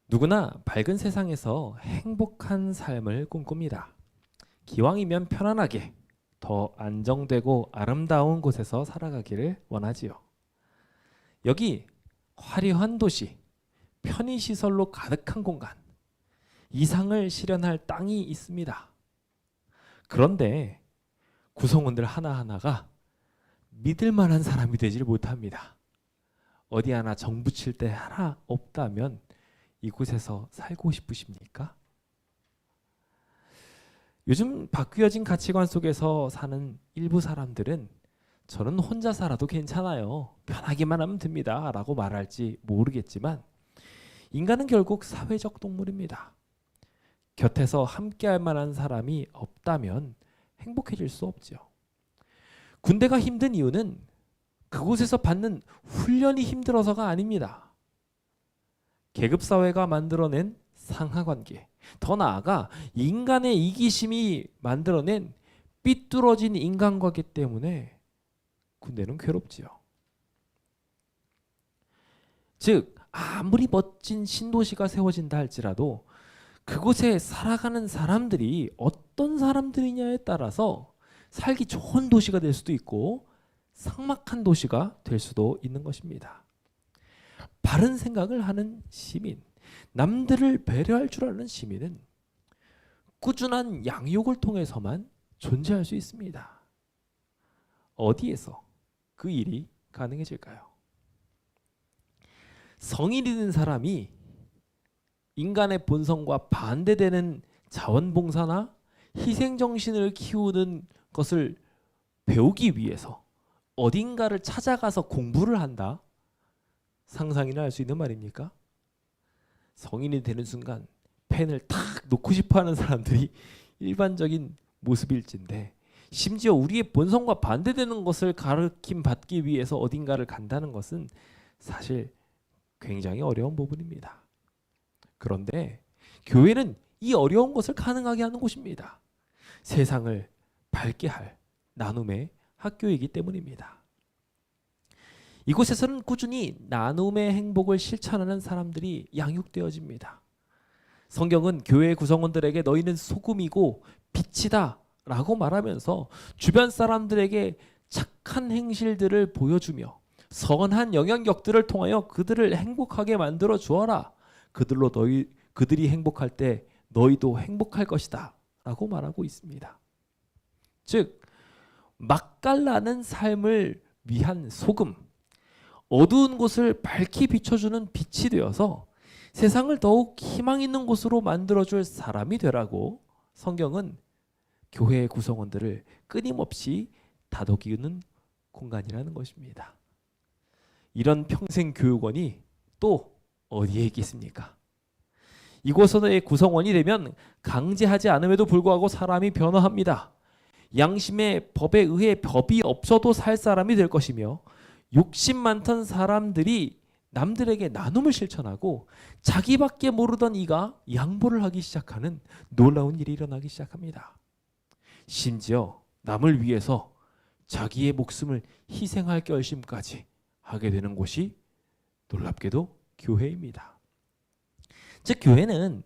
누구나 밝은 세상에서 행복한 삶을 꿈꿉니다. 기왕이면 편안하게 더 안정되고 아름다운 곳에서 살아가기를 원하지요. 여기 화려한 도시, 편의시설로 가득한 공간, 이상을 실현할 땅이 있습니다. 그런데 구성원들 하나하나가 믿을 만한 사람이 되질 못합니다. 어디 하나 정붙일 데 하나 없다면 이곳에서 살고 싶으십니까? 요즘 바뀌어진 가치관 속에서 사는 일부 사람들은 저는 혼자 살아도 괜찮아요, 편하기만 하면 됩니다 라고 말할지 모르겠지만, 인간은 결국 사회적 동물입니다. 곁에서 함께할 만한 사람이 없다면 행복해질 수 없죠. 군대가 힘든 이유는 그곳에서 받는 훈련이 힘들어서가 아닙니다. 계급사회가 만들어낸 상하관계, 더 나아가 인간의 이기심이 만들어낸 삐뚤어진 인간관계 때문에 군대는 괴롭지요. 즉, 아무리 멋진 신도시가 세워진다 할지라도 그곳에 살아가는 사람들이 어떤 사람들이냐에 따라서 살기 좋은 도시가 될 수도 있고 삭막한 도시가 될 수도 있는 것입니다. 바른 생각을 하는 시민, 남들을 배려할 줄 아는 시민은 꾸준한 양육을 통해서만 존재할 수 있습니다. 어디에서 그 일이 가능해질까요? 성인이 된 사람이 인간의 본성과 반대되는 자원봉사나 희생정신을 키우는 것을 배우기 위해서 어딘가를 찾아가서 공부를 한다? 상상이나 할 수 있는 말입니까? 성인이 되는 순간 펜을 탁 놓고 싶어하는 사람들이 일반적인 모습일진데, 심지어 우리의 본성과 반대되는 것을 가르침 받기 위해서 어딘가를 간다는 것은 사실 굉장히 어려운 부분입니다. 그런데 교회는 이 어려운 것을 가능하게 하는 곳입니다. 세상을 밝게 할 나눔의 학교이기 때문입니다. 이곳에서는 꾸준히 나눔의 행복을 실천하는 사람들이 양육되어집니다. 성경은 교회 구성원들에게 너희는 소금이고 빛이다 라고 말하면서 주변 사람들에게 착한 행실들을 보여주며 선한 영향력들을 통하여 그들을 행복하게 만들어 주어라. 그들이 행복할 때 너희도 행복할 것이다 라고 말하고 있습니다. 즉, 맛깔나는 삶을 위한 소금, 어두운 곳을 밝게 비춰주는 빛이 되어서 세상을 더욱 희망 있는 곳으로 만들어줄 사람이 되라고 성경은 교회의 구성원들을 끊임없이 다독이는 공간이라는 것입니다. 이런 평생교육원이 또 어디에 있겠습니까? 이곳의 구성원이 되면 강제하지 않음에도 불구하고 사람이 변화합니다. 양심의 법에 의해 법이 없어도 살 사람이 될 것이며, 욕심 많던 사람들이 남들에게 나눔을 실천하고 자기밖에 모르던 이가 양보를 하기 시작하는 놀라운 일이 일어나기 시작합니다. 심지어 남을 위해서 자기의 목숨을 희생할 결심까지 하게 되는 곳이 놀랍게도 교회입니다. 즉, 교회는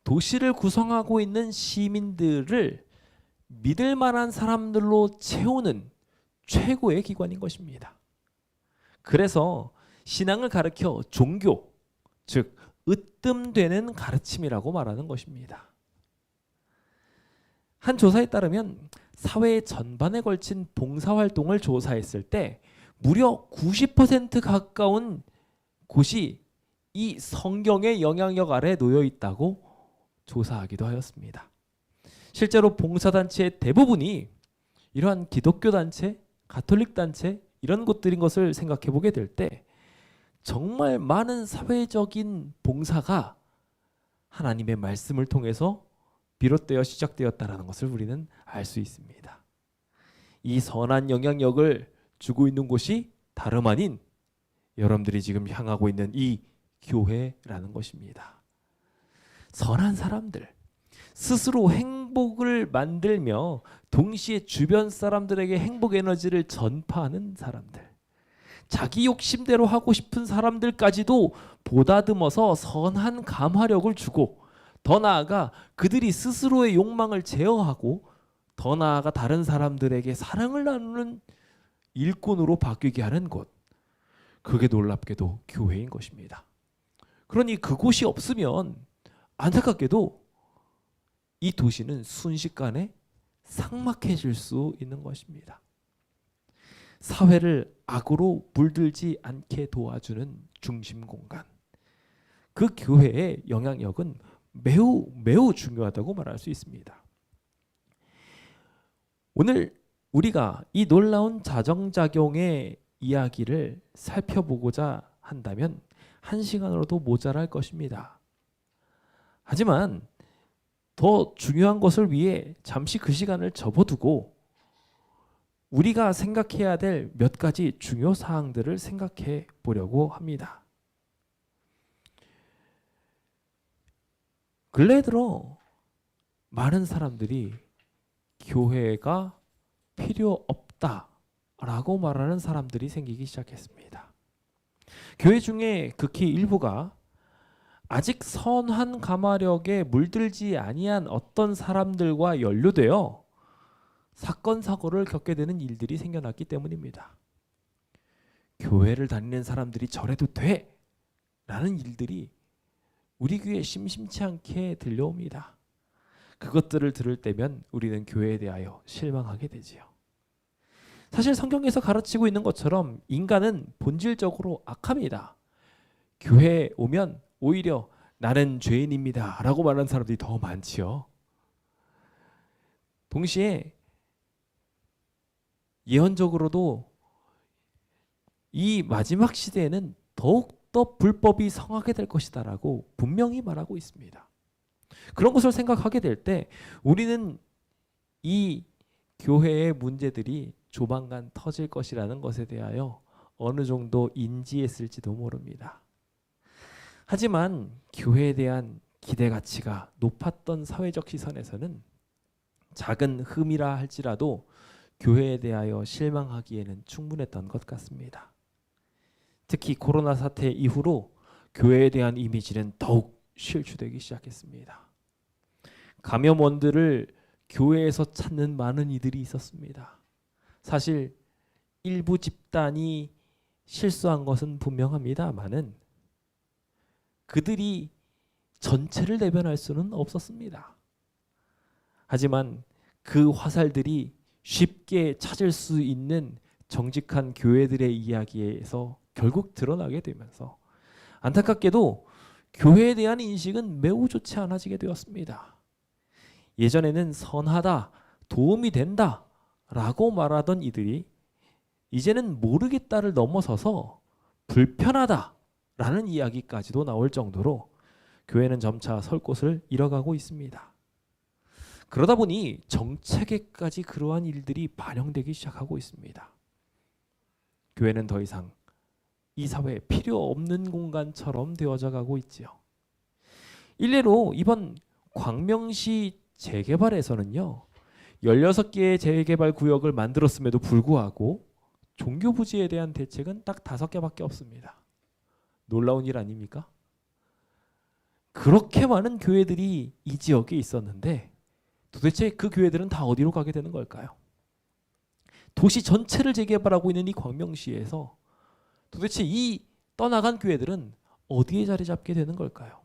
도시를 구성하고 있는 시민들을 믿을 만한 사람들로 채우는 최고의 기관인 것입니다. 그래서 신앙을 가르쳐 종교, 즉 으뜸되는 가르침이라고 말하는 것입니다. 한 조사에 따르면 사회 전반에 걸친 봉사활동을 조사했을 때 무려 90% 가까운 곳이 이 성경의 영향력 아래 놓여 있다고 조사하기도 하였습니다. 실제로 봉사단체의 대부분이 이러한 기독교 단체, 가톨릭 단체 이런 곳들인 것을 생각해 보게 될 때 정말 많은 사회적인 봉사가 하나님의 말씀을 통해서 비롯되어 시작되었다는 것을 우리는 알 수 있습니다. 이 선한 영향력을 주고 있는 곳이 다름 아닌 여러분들이 지금 향하고 있는 이 교회라는 것입니다. 선한 사람들, 스스로 행복을 만들며 동시에 주변 사람들에게 행복 에너지를 전파하는 사람들, 자기 욕심대로 하고 싶은 사람들까지도 보다듬어서 선한 감화력을 주고, 더 나아가 그들이 스스로의 욕망을 제어하고, 더 나아가 다른 사람들에게 사랑을 나누는 일꾼으로 바뀌게 하는 곳, 그게 놀랍게도 교회인 것입니다. 그러니 그곳이 없으면 안타깝게도 이 도시는 순식간에 삭막해질 수 있는 것입니다. 사회를 악으로 물들지 않게 도와주는 중심 공간, 그 교회의 영향력은 매우 매우 중요하다고 말할 수 있습니다. 오늘 우리가 이 놀라운 자정작용의 이야기를 살펴보고자 한다면 1시간으로도 모자랄 것입니다. 하지만 더 중요한 것을 위해 잠시 그 시간을 접어두고 우리가 생각해야 될 몇 가지 중요 사항들을 생각해 보려고 합니다. 근래 들어 많은 사람들이 교회가 필요 없다라고 말하는 사람들이 생기기 시작했습니다. 교회 중에 극히 일부가 아직 선한 감화력에 물들지 아니한 어떤 사람들과 연루되어 사건 사고를 겪게 되는 일들이 생겨났기 때문입니다. 교회를 다니는 사람들이 저래도 돼! 라는 일들이 우리 귀에 심심치 않게 들려옵니다. 그것들을 들을 때면 우리는 교회에 대하여 실망하게 되지요. 사실 성경에서 가르치고 있는 것처럼 인간은 본질적으로 악합니다. 교회에 오면 오히려 나는 죄인입니다 라고 말하는 사람들이 더 많지요. 동시에 예언적으로도 이 마지막 시대에는 더욱더 불법이 성하게 될 것이다 라고 분명히 말하고 있습니다. 그런 것을 생각하게 될 때 우리는 이 교회의 문제들이 조만간 터질 것이라는 것에 대하여 어느 정도 인지했을지도 모릅니다. 하지만 교회에 대한 기대 가치가 높았던 사회적 시선에서는 작은 흠이라 할지라도 교회에 대하여 실망하기에는 충분했던 것 같습니다. 특히 코로나 사태 이후로 교회에 대한 이미지는 더욱 실추되기 시작했습니다. 감염원들을 교회에서 찾는 많은 이들이 있었습니다. 사실 일부 집단이 실수한 것은 분명합니다만은 그들이 전체를 대변할 수는 없었습니다. 하지만 그 화살들이 쉽게 찾을 수 있는 정직한 교회들의 이야기에서 결국 드러나게 되면서 안타깝게도 교회에 대한 인식은 매우 좋지 않아지게 되었습니다. 예전에는 선하다, 도움이 된다 라고 말하던 이들이 이제는 모르겠다를 넘어서서 불편하다 라는 이야기까지도 나올 정도로 교회는 점차 설 곳을 잃어가고 있습니다. 그러다 보니 정책에까지 그러한 일들이 반영되기 시작하고 있습니다. 교회는 더 이상 이 사회에 필요 없는 공간처럼 되어져 가고 있지요. 일례로 이번 광명시 재개발에서는요, 16개의 재개발 구역을 만들었음에도 불구하고 종교 부지에 대한 대책은 딱 5개밖에 없습니다. 놀라운 일 아닙니까? 그렇게 많은 교회들이 이 지역에 있었는데 도대체 그 교회들은 다 어디로 가게 되는 걸까요? 도시 전체를 재개발하고 있는 이 광명시에서 도대체 이 떠나간 교회들은 어디에 자리 잡게 되는 걸까요?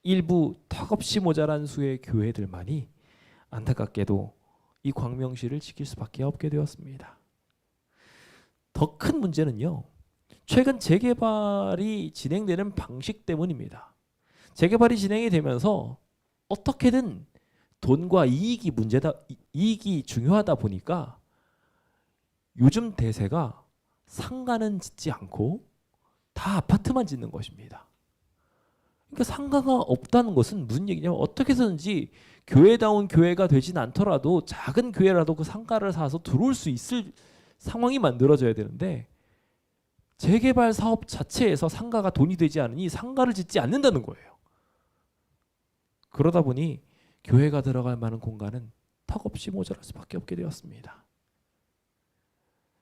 일부 턱없이 모자란 수의 교회들만이 안타깝게도 이 광명시를 지킬 수밖에 없게 되었습니다. 더 큰 문제는요, 최근 재개발이 진행되는 방식 때문입니다. 재개발이 진행이 되면서 어떻게든 돈과 이익이 중요하다 보니까 요즘 대세가 상가는 짓지 않고 다 아파트만 짓는 것입니다. 그러니까 상가가 없다는 것은 무슨 얘기냐면 어떻게 해서든지 교회다운 교회가 되진 않더라도 작은 교회라도 그 상가를 사서 들어올 수 있을 상황이 만들어져야 되는데 재개발 사업 자체에서 상가가 돈이 되지 않으니 상가를 짓지 않는다는 거예요. 그러다 보니 교회가 들어갈 만한 공간은 턱없이 모자랄 수밖에 없게 되었습니다.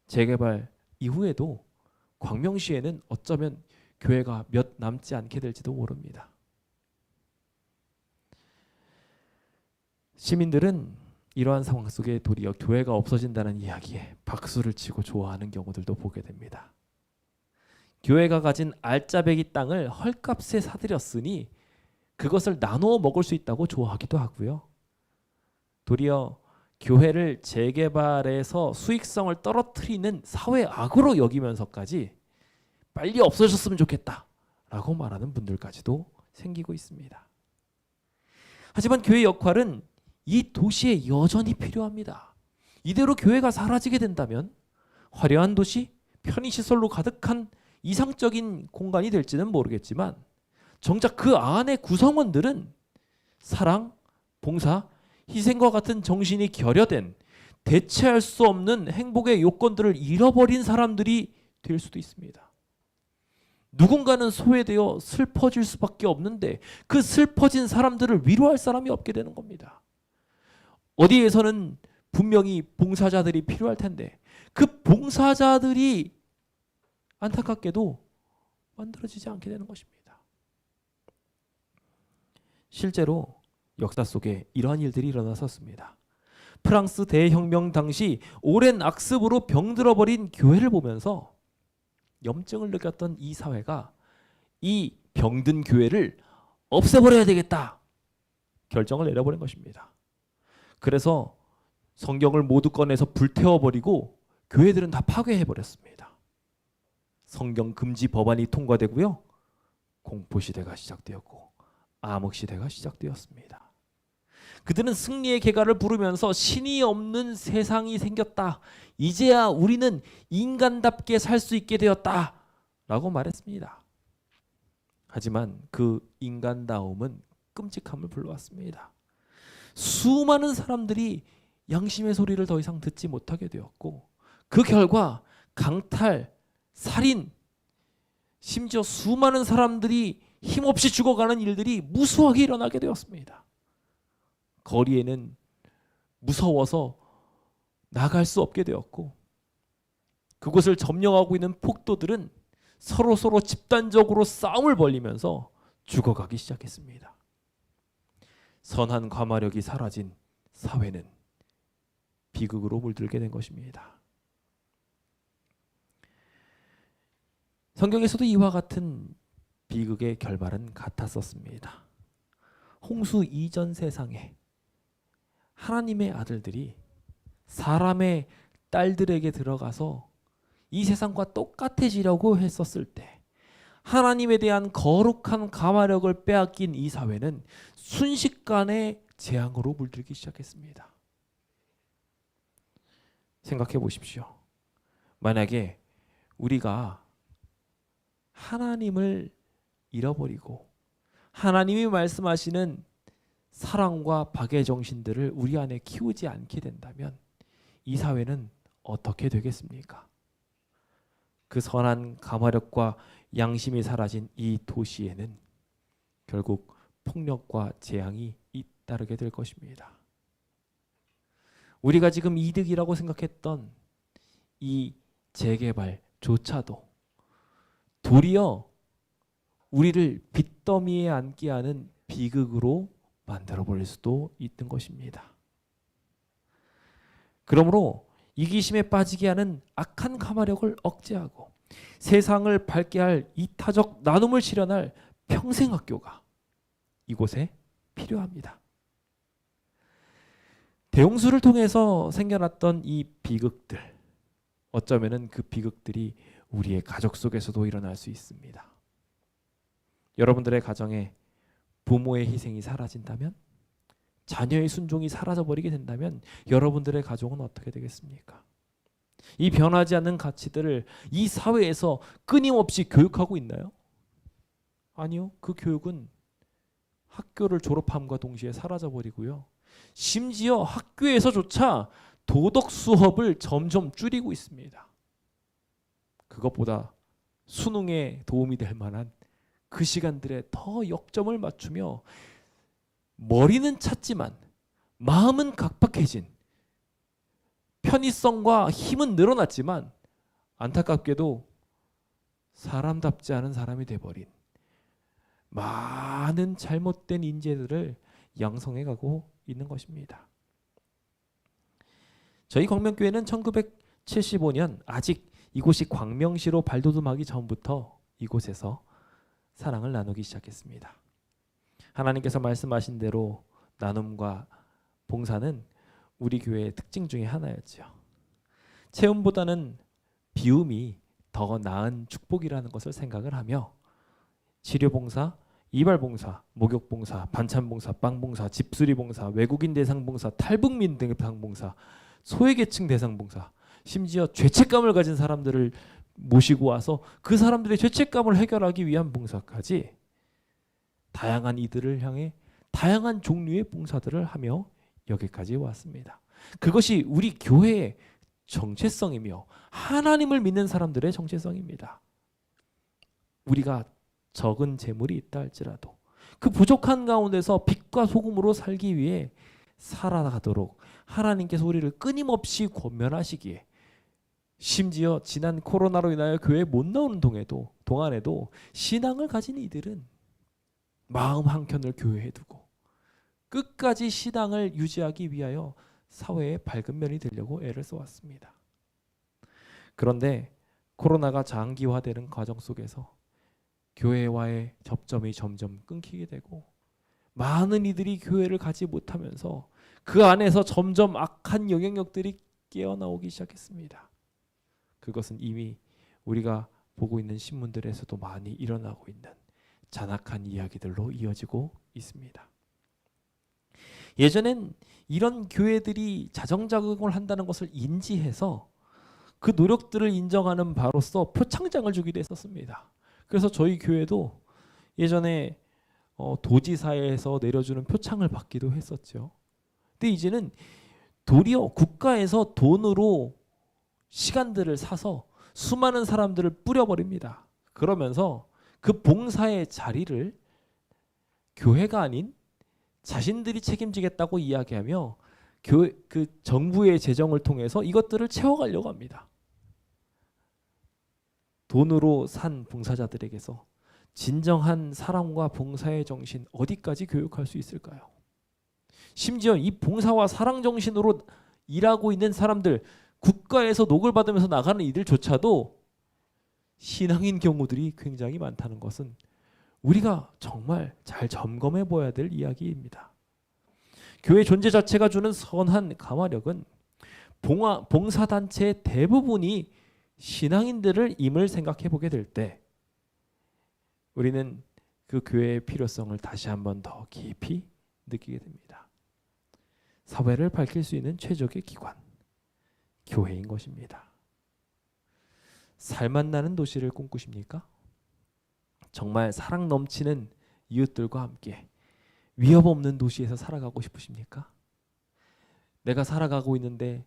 재개발 이후에도 광명시에는 어쩌면 교회가 몇 남지 않게 될지도 모릅니다. 시민들은 이러한 상황 속에 도리어 교회가 없어진다는 이야기에 박수를 치고 좋아하는 경우들도 보게 됩니다. 교회가 가진 알짜배기 땅을 헐값에 사들였으니 그것을 나누어 먹을 수 있다고 좋아하기도 하고요. 도리어 교회를 재개발해서 수익성을 떨어뜨리는 사회 악으로 여기면서까지 빨리 없어졌으면 좋겠다라고 말하는 분들까지도 생기고 있습니다. 하지만 교회의 역할은 이 도시에 여전히 필요합니다. 이대로 교회가 사라지게 된다면 화려한 도시, 편의시설로 가득한 이상적인 공간이 될지는 모르겠지만 정작 그 안의 구성원들은 사랑, 봉사, 희생과 같은 정신이 결여된 대체할 수 없는 행복의 요건들을 잃어버린 사람들이 될 수도 있습니다. 누군가는 소외되어 슬퍼질 수밖에 없는데 그 슬퍼진 사람들을 위로할 사람이 없게 되는 겁니다. 어디에서는 분명히 봉사자들이 필요할 텐데 그 봉사자들이 안타깝게도 만들어지지 않게 되는 것입니다. 실제로 역사 속에 이러한 일들이 일어났었습니다. 프랑스 대혁명 당시 오랜 악습으로 병들어버린 교회를 보면서 염증을 느꼈던 이 사회가 이 병든 교회를 없애버려야 되겠다 결정을 내려버린 것입니다. 그래서 성경을 모두 꺼내서 불태워버리고 교회들은 다 파괴해버렸습니다. 성경 금지 법안이 통과되고요. 공포시대가 시작되었고 암흑시대가 시작되었습니다. 그들은 승리의 개가를 부르면서 신이 없는 세상이 생겼다. 이제야 우리는 인간답게 살 수 있게 되었다. 라고 말했습니다. 하지만 그 인간다움은 끔찍함을 불러왔습니다. 수많은 사람들이 양심의 소리를 더 이상 듣지 못하게 되었고 그 결과 강탈, 살인, 심지어 수많은 사람들이 힘없이 죽어가는 일들이 무수하게 일어나게 되었습니다. 거리에는 무서워서 나갈 수 없게 되었고 그곳을 점령하고 있는 폭도들은 서로 집단적으로 싸움을 벌이면서 죽어가기 시작했습니다. 선한 과마력이 사라진 사회는 비극으로 물들게 된 것입니다. 성경에서도 이와 같은 비극의 결말은 같았었습니다. 홍수 이전 세상에 하나님의 아들들이 사람의 딸들에게 들어가서 이 세상과 똑같아지려고 했었을 때 하나님에 대한 거룩한 가마력을 빼앗긴 이 사회는 순식간에 재앙으로 물들기 시작했습니다. 생각해 보십시오. 만약에 우리가 하나님을 잃어버리고 하나님이 말씀하시는 사랑과 박의 정신들을 우리 안에 키우지 않게 된다면 이 사회는 어떻게 되겠습니까? 그 선한 가마력과 양심이 사라진 이 도시에는 결국 폭력과 재앙이 잇따르게 될 것입니다. 우리가 지금 이득이라고 생각했던 이 재개발조차도 도리어 우리를 빚더미에 앉게 하는 비극으로 만들어버릴 수도 있는 것입니다. 그러므로 이기심에 빠지게 하는 악한 가마력을 억제하고 세상을 밝게 할 이타적 나눔을 실현할 평생학교가 이곳에 필요합니다. 대홍수를 통해서 생겨났던 이 비극들, 어쩌면은 그 비극들이 우리의 가족 속에서도 일어날 수 있습니다. 여러분들의 가정에 부모의 희생이 사라진다면, 자녀의 순종이 사라져버리게 된다면 여러분들의 가족은 어떻게 되겠습니까? 이 변하지 않는 가치들을 이 사회에서 끊임없이 교육하고 있나요? 아니요. 그 교육은 학교를 졸업함과 동시에 사라져버리고요. 심지어 학교에서조차 도덕 수업을 점점 줄이고 있습니다. 그것보다 수능에 도움이 될 만한 그 시간들에 더 역점을 맞추며 머리는 찼지만 마음은 각박해진, 편의성과 힘은 늘어났지만 안타깝게도 사람답지 않은 사람이 돼버린 많은 잘못된 인재들을 양성해가고 있는 것입니다. 저희 광명교회는 1975년 아직 이곳이 광명시로 발돋움하기 전부터 이곳에서 사랑을 나누기 시작했습니다. 하나님께서 말씀하신 대로 나눔과 봉사는 우리 교회의 특징 중에 하나였죠. 체험보다는 비움이 더 나은 축복이라는 것을 생각을 하며 치료봉사, 이발봉사, 목욕봉사, 반찬봉사, 빵봉사, 집수리봉사, 외국인 대상봉사, 탈북민 대상봉사, 소외계층 대상봉사, 심지어 죄책감을 가진 사람들을 모시고 와서 그 사람들의 죄책감을 해결하기 위한 봉사까지 다양한 이들을 향해 다양한 종류의 봉사들을 하며 여기까지 왔습니다. 그것이 우리 교회의 정체성이며 하나님을 믿는 사람들의 정체성입니다. 우리가 적은 재물이 있다 할지라도 그 부족한 가운데서 빛과 소금으로 살기 위해 살아가도록 하나님께서 우리를 끊임없이 권면하시기에 심지어 지난 코로나로 인하여 교회에 못 나오는 동안에도 신앙을 가진 이들은 마음 한켠을 교회에 두고 끝까지 신앙을 유지하기 위하여 사회의 밝은 면이 되려고 애를 써왔습니다. 그런데 코로나가 장기화되는 과정 속에서 교회와의 접점이 점점 끊기게 되고 많은 이들이 교회를 가지 못하면서 그 안에서 점점 악한 영향력들이 깨어나오기 시작했습니다. 그것은 이미 우리가 보고 있는 신문들에서도 많이 일어나고 있는 잔악한 이야기들로 이어지고 있습니다. 예전엔 이런 교회들이 자정작용을 한다는 것을 인지해서 그 노력들을 인정하는 바로서 표창장을 주기도 했었습니다. 그래서 저희 교회도 예전에 도지사에서 내려주는 표창을 받기도 했었죠. 근데 이제는 도리어 국가에서 돈으로 시간들을 사서 수많은 사람들을 뿌려버립니다. 그러면서 그 봉사의 자리를 교회가 아닌 자신들이 책임지겠다고 이야기하며 그 정부의 재정을 통해서 이것들을 채워가려고 합니다. 돈으로 산 봉사자들에게서 진정한 사랑과 봉사의 정신 어디까지 교육할 수 있을까요? 심지어 이 봉사와 사랑 정신으로 일하고 있는 사람들, 국가에서 녹을 받으면서 나가는 이들조차도 신앙인 경우들이 굉장히 많다는 것은 우리가 정말 잘 점검해 보아야 될 이야기입니다. 교회 존재 자체가 주는 선한 감화력은 봉사단체의 대부분이 신앙인들을 임을 생각해 보게 될 때 우리는 그 교회의 필요성을 다시 한번 더 깊이 느끼게 됩니다. 사회를 밝힐 수 있는 최적의 기관, 교회인 것입니다. 살맛 나는 도시를 꿈꾸십니까? 정말 사랑 넘치는 이웃들과 함께 위협 없는 도시에서 살아가고 싶으십니까? 내가 살아가고 있는데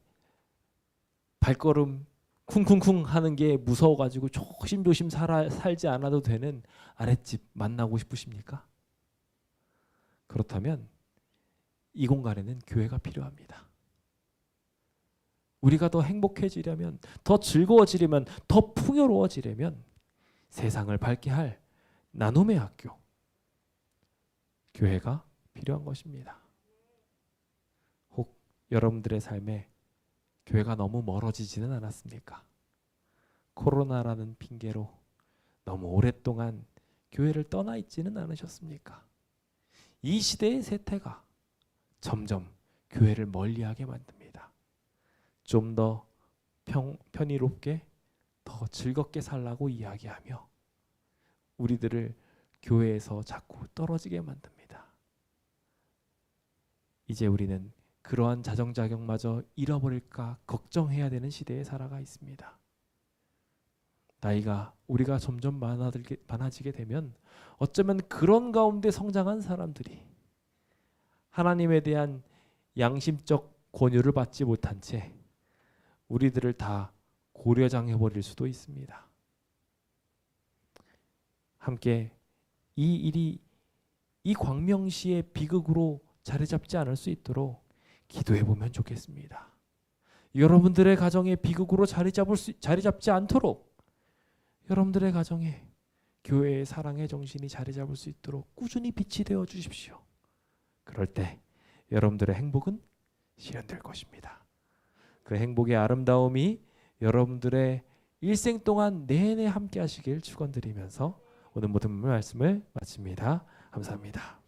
발걸음 쿵쿵쿵 하는 게 무서워가지고 조심조심 살지 않아도 되는 아랫집 만나고 싶으십니까? 그렇다면 이 공간에는 교회가 필요합니다. 우리가 더 행복해지려면, 더 즐거워지려면, 더 풍요로워지려면 세상을 밝게 할 나눔의 학교, 교회가 필요한 것입니다. 혹 여러분들의 삶에 교회가 너무 멀어지지는 않았습니까? 코로나라는 핑계로 너무 오랫동안 교회를 떠나 있지는 않으셨습니까? 이 시대의 세태가 점점 교회를 멀리하게 만듭니다. 좀 더 편의롭게, 더 즐겁게 살라고 이야기하며 우리들을 교회에서 자꾸 떨어지게 만듭니다. 이제 우리는 그러한 자정작용마저 잃어버릴까 걱정해야 되는 시대에 살아가 있습니다. 나이가 우리가 점점 많아지게 되면 어쩌면 그런 가운데 성장한 사람들이 하나님에 대한 양심적 권유를 받지 못한 채 우리들을 다 고려장해버릴 수도 있습니다. 함께 이 일이 이 광명시의 비극으로 자리 잡지 않을 수 있도록 기도해 보면 좋겠습니다. 여러분들의 가정의 비극으로 자리 잡지 않도록 여러분들의 가정에 교회의 사랑의 정신이 자리 잡을 수 있도록 꾸준히 빛이 되어 주십시오. 그럴 때 여러분들의 행복은 실현될 것입니다. 그 행복의 아름다움이 여러분들의 일생 동안 내내 함께 하시길 축원드리면서 오늘 모든 말씀을 마칩니다. 감사합니다.